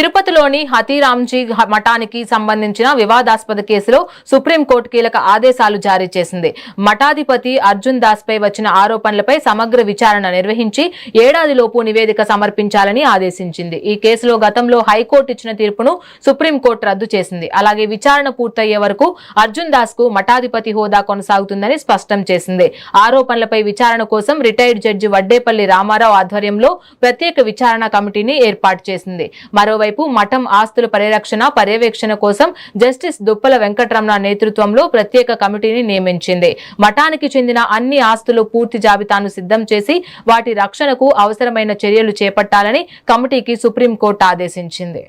తిరుపతిలోని హతీరాంజీ మఠానికి సంబంధించిన వివాదాస్పద కేసులో సుప్రీంకోర్టు కీలక ఆదేశాలు జారీ చేసింది. మఠాధిపతి అర్జున్ దాస్ పై వచ్చిన ఆరోపణలపై సమగ్ర విచారణ నిర్వహించి ఏడాదిలోపు నివేదిక సమర్పించాలని ఆదేశించింది. ఈ కేసులో గతంలో హైకోర్టు ఇచ్చిన తీర్పును సుప్రీంకోర్టు రద్దు చేసింది. అలాగే విచారణ పూర్తయ్యే వరకు అర్జున్ దాస్ కు మఠాధిపతి హోదా కొనసాగుతుందని స్పష్టం చేసింది. ఆరోపణలపై విచారణ కోసం రిటైర్డ్ జడ్జి వడ్డేపల్లి రామారావు ఆధ్వర్యంలో ప్రత్యేక విచారణ కమిటీని ఏర్పాటు చేసింది. మరోవైపు మఠం ఆస్తుల పరిరక్షణ పర్యవేక్షణ కోసం జస్టిస్ దుప్పల వెంకటరమణ నేతృత్వంలో ప్రత్యేక కమిటీని నియమించింది. మఠానికి చెందిన అన్ని ఆస్తులు పూర్తి జాబితాను సిద్ధం చేసి వాటి రక్షణకు అవసరమైన చర్యలు చేపట్టాలని కమిటీకి సుప్రీంకోర్టు ఆదేశించింది.